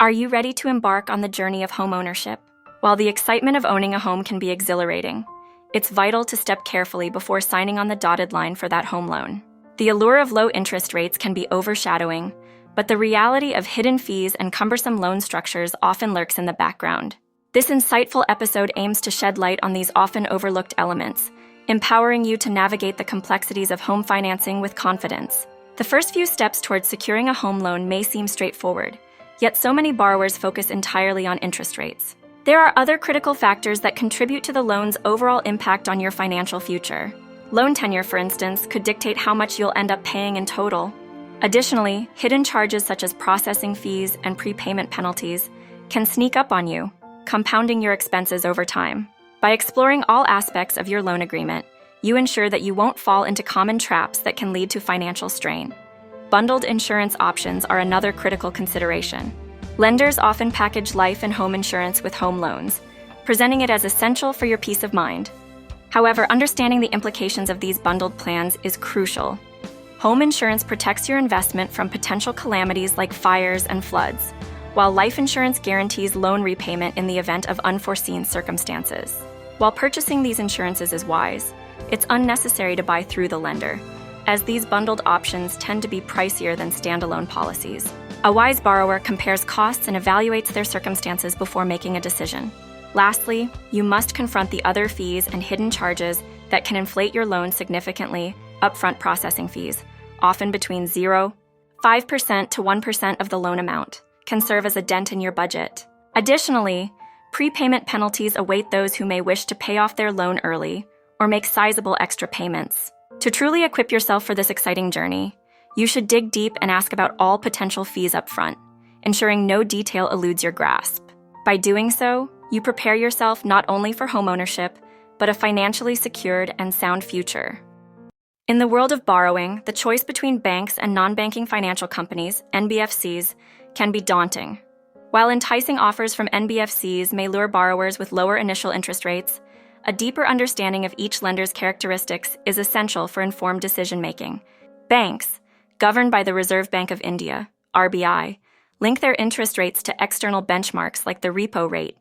Are you ready to embark on the journey of homeownership? While the excitement of owning a home can be exhilarating, it's vital to step carefully before signing on the dotted line for that home loan. The allure of low interest rates can be overshadowing, but the reality of hidden fees and cumbersome loan structures often lurks in the background. This insightful episode aims to shed light on these often overlooked elements, empowering you to navigate the complexities of home financing with confidence. The first few steps towards securing a home loan may seem straightforward, yet so many borrowers focus entirely on interest rates. There are other critical factors that contribute to the loan's overall impact on your financial future. Loan tenure, for instance, could dictate how much you'll end up paying in total. Additionally, hidden charges such as processing fees and prepayment penalties can sneak up on you, compounding your expenses over time. By exploring all aspects of your loan agreement, you ensure that you won't fall into common traps that can lead to financial strain. Bundled insurance options are another critical consideration. Lenders often package life and home insurance with home loans, presenting it as essential for your peace of mind. However, understanding the implications of these bundled plans is crucial. Home insurance protects your investment from potential calamities like fires and floods, while life insurance guarantees loan repayment in the event of unforeseen circumstances. While purchasing these insurances is wise, it's unnecessary to buy through the lender, as these bundled options tend to be pricier than standalone policies. A wise borrower compares costs and evaluates their circumstances before making a decision. Lastly, you must confront the other fees and hidden charges that can inflate your loan significantly. Upfront processing fees, often between 0.5% to 1% of the loan amount, can serve as a dent in your budget. Additionally, prepayment penalties await those who may wish to pay off their loan early or make sizable extra payments. To truly equip yourself for this exciting journey, you should dig deep and ask about all potential fees up front, ensuring no detail eludes your grasp. By doing so, you prepare yourself not only for homeownership, but a financially secured and sound future. In the world of borrowing, the choice between banks and non-banking financial companies, NBFCs, can be daunting. While enticing offers from NBFCs may lure borrowers with lower initial interest rates, a deeper understanding of each lender's characteristics is essential for informed decision-making. Banks, governed by the Reserve Bank of India, RBI, link their interest rates to external benchmarks like the repo rate.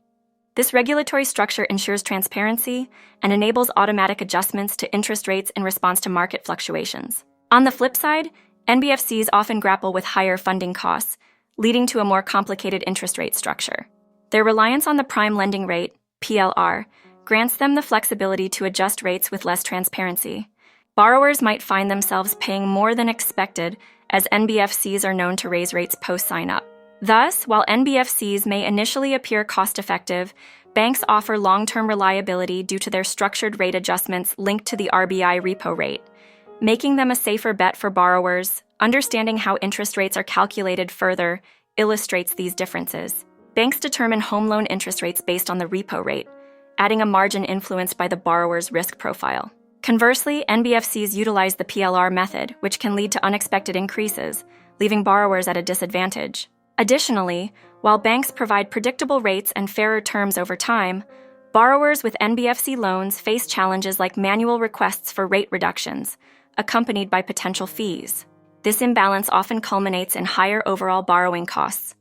This regulatory structure ensures transparency and enables automatic adjustments to interest rates in response to market fluctuations. On the flip side, NBFCs often grapple with higher funding costs, leading to a more complicated interest rate structure. Their reliance on the prime lending rate, PLR, grants them the flexibility to adjust rates with less transparency. Borrowers might find themselves paying more than expected, as NBFCs are known to raise rates post-sign-up. Thus, while NBFCs may initially appear cost-effective, banks offer long-term reliability due to their structured rate adjustments linked to the RBI repo rate, making them a safer bet for borrowers. Understanding how interest rates are calculated further illustrates these differences. Banks determine home loan interest rates based on the repo rate, adding a margin influenced by the borrower's risk profile. Conversely, NBFCs utilize the PLR method, which can lead to unexpected increases, leaving borrowers at a disadvantage. Additionally, while banks provide predictable rates and fairer terms over time, borrowers with NBFC loans face challenges like manual requests for rate reductions, accompanied by potential fees. This imbalance often culminates in higher overall borrowing costs.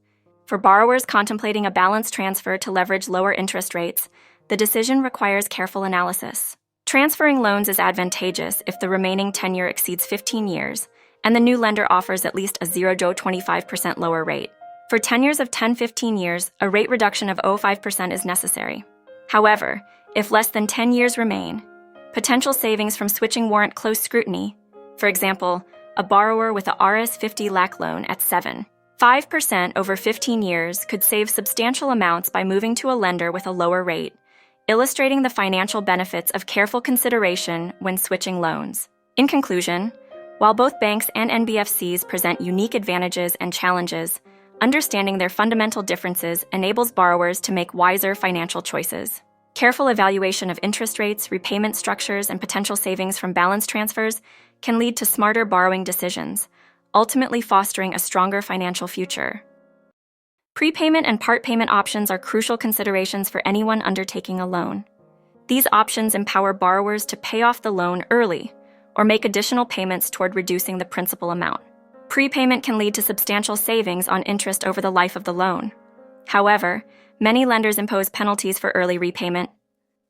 For borrowers contemplating a balanced transfer to leverage lower interest rates, the decision requires careful analysis. Transferring loans is advantageous if the remaining tenure exceeds 15 years, and the new lender offers at least a 0.25% lower rate. For tenures of 10-15 years, a rate reduction of 0.5% is necessary. However, if less than 10 years remain, potential savings from switching warrant close scrutiny. For example, a borrower with a RS50 LAC loan at 7.5% over 15 years could save substantial amounts by moving to a lender with a lower rate, illustrating the financial benefits of careful consideration when switching loans. In conclusion, while both banks and NBFCs present unique advantages and challenges, understanding their fundamental differences enables borrowers to make wiser financial choices. Careful evaluation of interest rates, repayment structures, and potential savings from balance transfers can lead to smarter borrowing decisions, ultimately fostering a stronger financial future. Prepayment and part payment options are crucial considerations for anyone undertaking a loan. These options empower borrowers to pay off the loan early or make additional payments toward reducing the principal amount. Prepayment can lead to substantial savings on interest over the life of the loan, However, many lenders impose penalties for early repayment.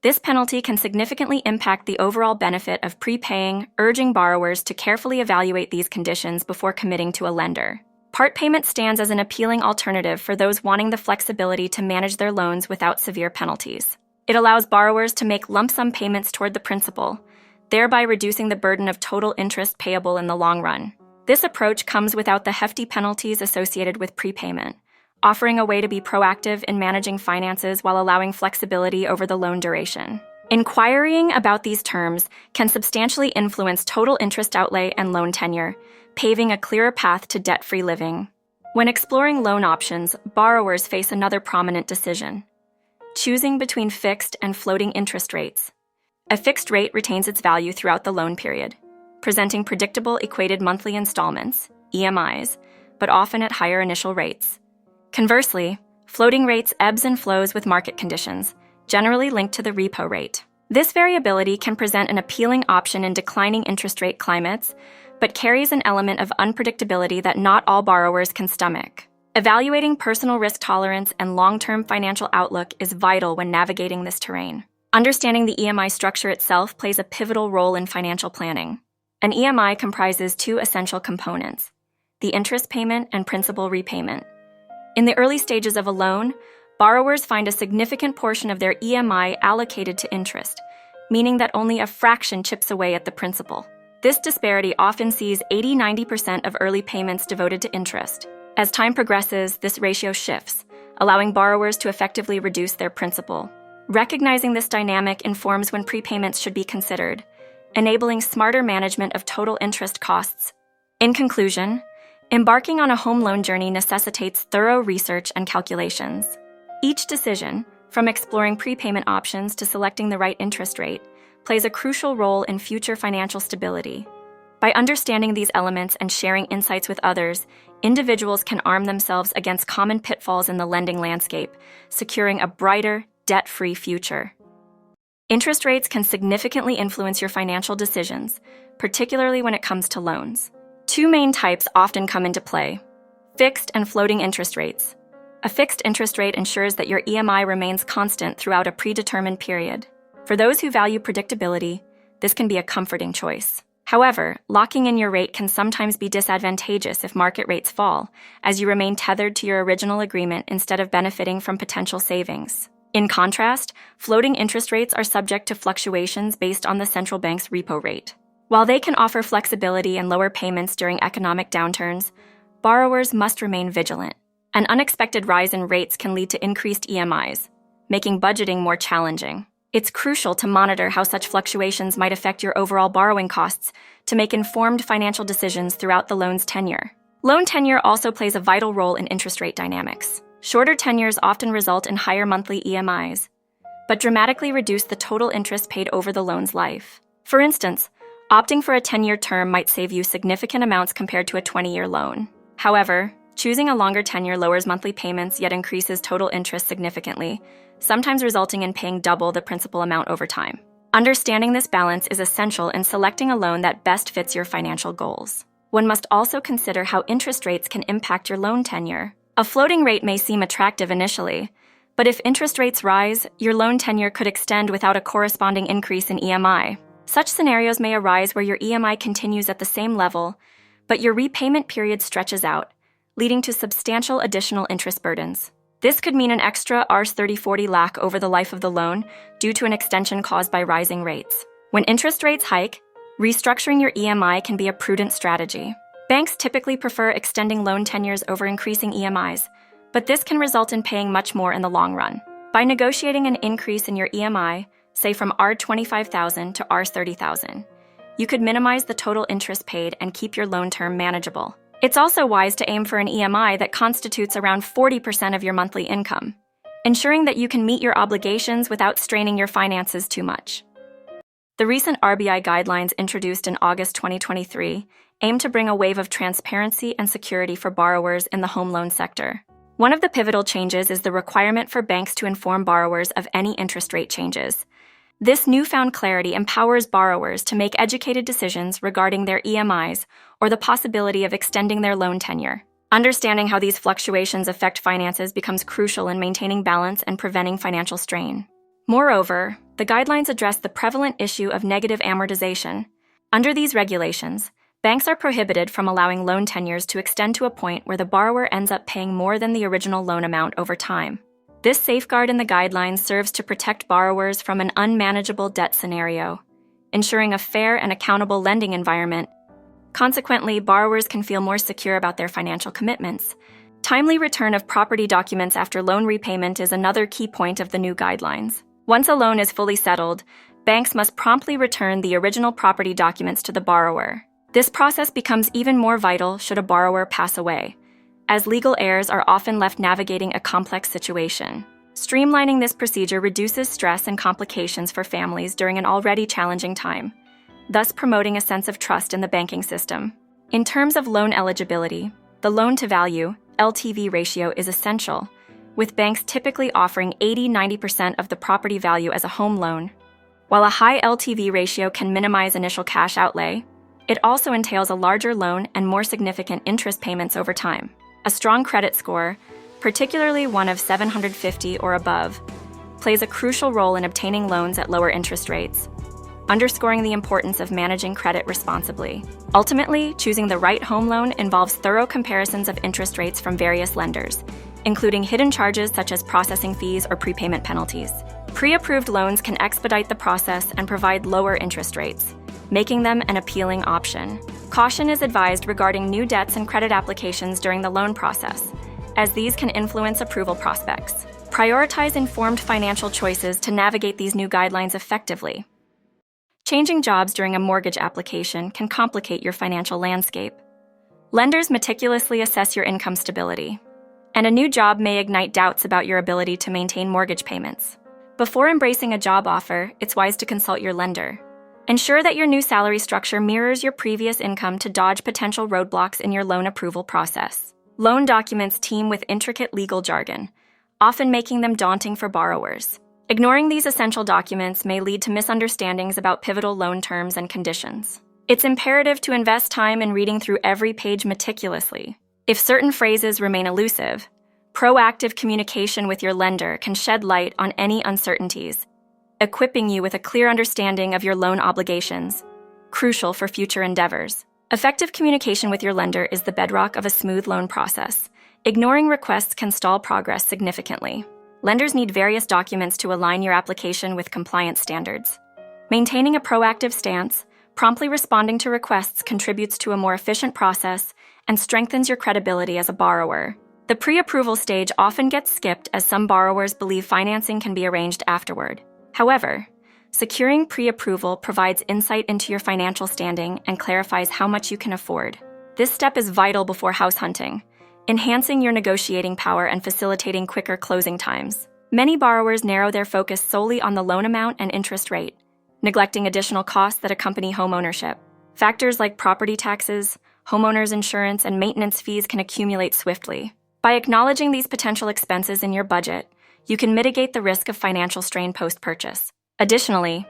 This penalty can significantly impact the overall benefit of prepaying, urging borrowers to carefully evaluate these conditions before committing to a lender. Part payment stands as an appealing alternative for those wanting the flexibility to manage their loans without severe penalties. It allows borrowers to make lump sum payments toward the principal, thereby reducing the burden of total interest payable in the long run. This approach comes without the hefty penalties associated with prepayment, offering a way to be proactive in managing finances while allowing flexibility over the loan duration. Inquiring about these terms can substantially influence total interest outlay and loan tenure, paving a clearer path to debt-free living. When exploring loan options, borrowers face another prominent decision: choosing between fixed and floating interest rates. A fixed rate retains its value throughout the loan period, presenting predictable equated monthly installments, EMIs, but often at higher initial rates. Conversely, floating rates ebbs and flows with market conditions, generally linked to the repo rate. This variability can present an appealing option in declining interest rate climates, but carries an element of unpredictability that not all borrowers can stomach. Evaluating personal risk tolerance and long-term financial outlook is vital when navigating this terrain. Understanding the EMI structure itself plays a pivotal role in financial planning. An EMI comprises two essential components: the interest payment and principal repayment. In the early stages of a loan, borrowers find a significant portion of their EMI allocated to interest, meaning that only a fraction chips away at the principal. This disparity often sees 80–90% of early payments devoted to interest. As time progresses, this ratio shifts, allowing borrowers to effectively reduce their principal. Recognizing this dynamic informs when prepayments should be considered, enabling smarter management of total interest costs. In conclusion, embarking on a home loan journey necessitates thorough research and calculations. Each decision, from exploring prepayment options to selecting the right interest rate, plays a crucial role in future financial stability. By understanding these elements and sharing insights with others, individuals can arm themselves against common pitfalls in the lending landscape, securing a brighter, debt-free future. Interest rates can significantly influence your financial decisions, particularly when it comes to loans. Two main types often come into play: fixed and floating interest rates. A fixed interest rate ensures that your EMI remains constant throughout a predetermined period. For those who value predictability, this can be a comforting choice. However, locking in your rate can sometimes be disadvantageous if market rates fall, as you remain tethered to your original agreement instead of benefiting from potential savings. In contrast, floating interest rates are subject to fluctuations based on the central bank's repo rate. While they can offer flexibility and lower payments during economic downturns, borrowers must remain vigilant. An unexpected rise in rates can lead to increased EMIs, making budgeting more challenging. It's crucial to monitor how such fluctuations might affect your overall borrowing costs to make informed financial decisions throughout the loan's tenure. Loan tenure also plays a vital role in interest rate dynamics. Shorter tenures often result in higher monthly EMIs, but dramatically reduce the total interest paid over the loan's life. For instance, opting for a 10-year term might save you significant amounts compared to a 20-year loan. However, choosing a longer tenure lowers monthly payments yet increases total interest significantly, sometimes resulting in paying double the principal amount over time. Understanding this balance is essential in selecting a loan that best fits your financial goals. One must also consider how interest rates can impact your loan tenure. A floating rate may seem attractive initially, but if interest rates rise, your loan tenure could extend without a corresponding increase in EMI. Such scenarios may arise where your EMI continues at the same level, but your repayment period stretches out, leading to substantial additional interest burdens. This could mean an extra Rs 30–40 lakh over the life of the loan due to an extension caused by rising rates. When interest rates hike, restructuring your EMI can be a prudent strategy. Banks typically prefer extending loan tenures over increasing EMIs, but this can result in paying much more in the long run. By negotiating an increase in your EMI, say from Rs 25,000 to Rs 30,000, you could minimize the total interest paid and keep your loan term manageable. It's also wise to aim for an EMI that constitutes around 40% of your monthly income, ensuring that you can meet your obligations without straining your finances too much. The recent RBI guidelines introduced in August 2023 aim to bring a wave of transparency and security for borrowers in the home loan sector. One of the pivotal changes is the requirement for banks to inform borrowers of any interest rate changes. This newfound clarity empowers borrowers to make educated decisions regarding their EMIs or the possibility of extending their loan tenure. Understanding how these fluctuations affect finances becomes crucial in maintaining balance and preventing financial strain. Moreover, the guidelines address the prevalent issue of negative amortization. Under these regulations, banks are prohibited from allowing loan tenures to extend to a point where the borrower ends up paying more than the original loan amount over time. This safeguard in the guidelines serves to protect borrowers from an unmanageable debt scenario, ensuring a fair and accountable lending environment. Consequently, borrowers can feel more secure about their financial commitments. Timely return of property documents after loan repayment is another key point of the new guidelines. Once a loan is fully settled, banks must promptly return the original property documents to the borrower. This process becomes even more vital should a borrower pass away, as legal heirs are often left navigating a complex situation. Streamlining this procedure reduces stress and complications for families during an already challenging time, thus promoting a sense of trust in the banking system. In terms of loan eligibility, the loan-to-value (LTV) ratio is essential, with banks typically offering 80–90% of the property value as a home loan. While a high LTV ratio can minimize initial cash outlay, it also entails a larger loan and more significant interest payments over time. A strong credit score, particularly one of 750 or above, plays a crucial role in obtaining loans at lower interest rates, underscoring the importance of managing credit responsibly. Ultimately, choosing the right home loan involves thorough comparisons of interest rates from various lenders, including hidden charges such as processing fees or prepayment penalties. Pre-approved loans can expedite the process and provide lower interest rates, making them an appealing option. Caution is advised regarding new debts and credit applications during the loan process, as these can influence approval prospects. Prioritize informed financial choices to navigate these new guidelines effectively. Changing jobs during a mortgage application can complicate your financial landscape. Lenders meticulously assess your income stability, and a new job may ignite doubts about your ability to maintain mortgage payments. Before embracing a job offer, it's wise to consult your lender. Ensure that your new salary structure mirrors your previous income to dodge potential roadblocks in your loan approval process. Loan documents teem with intricate legal jargon, often making them daunting for borrowers. Ignoring these essential documents may lead to misunderstandings about pivotal loan terms and conditions. It's imperative to invest time in reading through every page meticulously. If certain phrases remain elusive, proactive communication with your lender can shed light on any uncertainties, equipping you with a clear understanding of your loan obligations, crucial for future endeavors. Effective communication with your lender is the bedrock of a smooth loan process. Ignoring requests can stall progress significantly. Lenders need various documents to align your application with compliance standards. Maintaining a proactive stance, promptly responding to requests contributes to a more efficient process and strengthens your credibility as a borrower. The pre-approval stage often gets skipped as some borrowers believe financing can be arranged afterward. However, securing pre-approval provides insight into your financial standing and clarifies how much you can afford. This step is vital before house hunting, enhancing your negotiating power and facilitating quicker closing times. Many borrowers narrow their focus solely on the loan amount and interest rate, neglecting additional costs that accompany homeownership. Factors like property taxes, homeowners insurance, and maintenance fees can accumulate swiftly. By acknowledging these potential expenses in your budget, you can mitigate the risk of financial strain post-purchase. Additionally,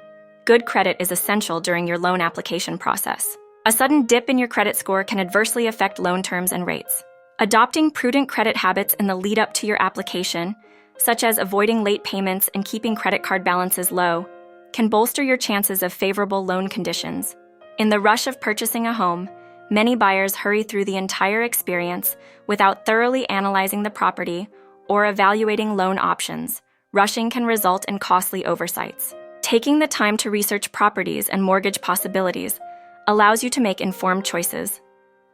good credit is essential during your loan application process. A sudden dip in your credit score can adversely affect loan terms and rates. Adopting prudent credit habits in the lead-up to your application, such as avoiding late payments and keeping credit card balances low, can bolster your chances of favorable loan conditions. In the rush of purchasing a home, many buyers hurry through the entire experience without thoroughly analyzing the property or evaluating loan options. Rushing can result in costly oversights. Taking the time to research properties and mortgage possibilities allows you to make informed choices,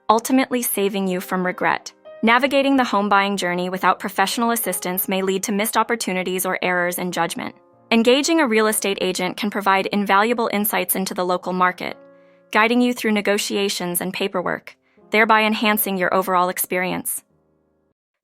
ultimately saving you from regret. Navigating the home buying journey without professional assistance may lead to missed opportunities or errors in judgment. Engaging a real estate agent can provide invaluable insights into the local market, guiding you through negotiations and paperwork, thereby enhancing your overall experience.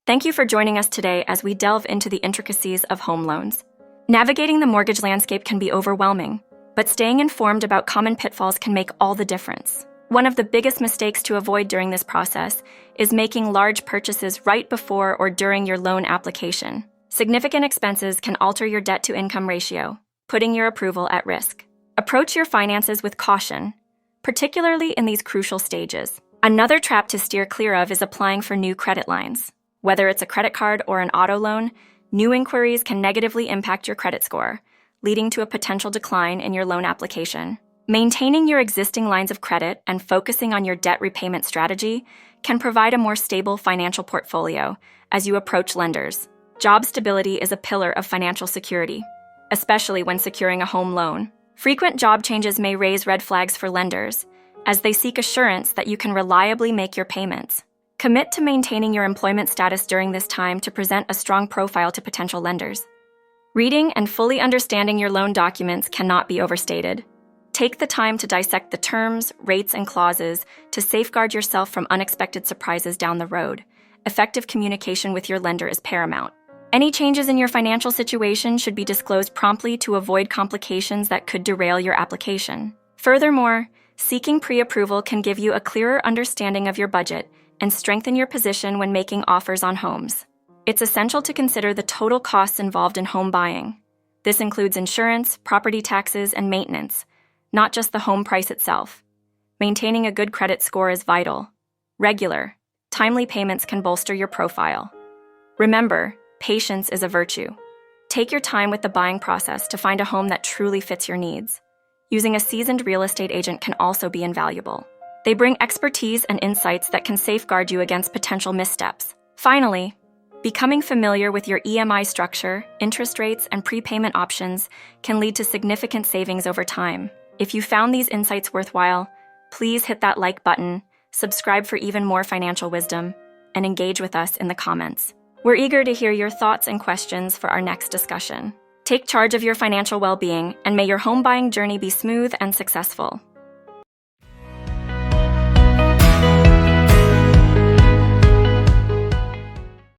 Thank you for joining us today as we delve into the intricacies of home loans. Navigating the mortgage landscape can be overwhelming, but staying informed about common pitfalls can make all the difference. One of the biggest mistakes to avoid during this process is making large purchases right before or during your loan application. Significant expenses can alter your debt-to-income ratio, putting your approval at risk. Approach your finances with caution, particularly in these crucial stages. Another trap to steer clear of is applying for new credit lines. Whether it's a credit card or an auto loan, new inquiries can negatively impact your credit score, leading to a potential decline in your loan application. Maintaining your existing lines of credit and focusing on your debt repayment strategy can provide a more stable financial portfolio as you approach lenders. Job stability is a pillar of financial security, especially when securing a home loan. Frequent job changes may raise red flags for lenders, as they seek assurance that you can reliably make your payments. Commit to maintaining your employment status during this time to present a strong profile to potential lenders. Reading and fully understanding your loan documents cannot be overstated. Take the time to dissect the terms, rates, and clauses to safeguard yourself from unexpected surprises down the road. Effective communication with your lender is paramount. Any changes in your financial situation should be disclosed promptly to avoid complications that could derail your application. Furthermore, seeking pre-approval can give you a clearer understanding of your budget and strengthen your position when making offers on homes. It's essential to consider the total costs involved in home buying. This includes insurance, property taxes, and maintenance, not just the home price itself. Maintaining a good credit score is vital. Regular, timely payments can bolster your profile. Remember, patience is a virtue. Take your time with the buying process to find a home that truly fits your needs. Using a seasoned real estate agent can also be invaluable. They bring expertise and insights that can safeguard you against potential missteps. Finally, becoming familiar with your EMI structure, interest rates, and prepayment options can lead to significant savings over time. If you found these insights worthwhile, please hit that like button, subscribe for even more financial wisdom, and engage with us in the comments. We're eager to hear your thoughts and questions for our next discussion. Take charge of your financial well-being, and may your home buying journey be smooth and successful.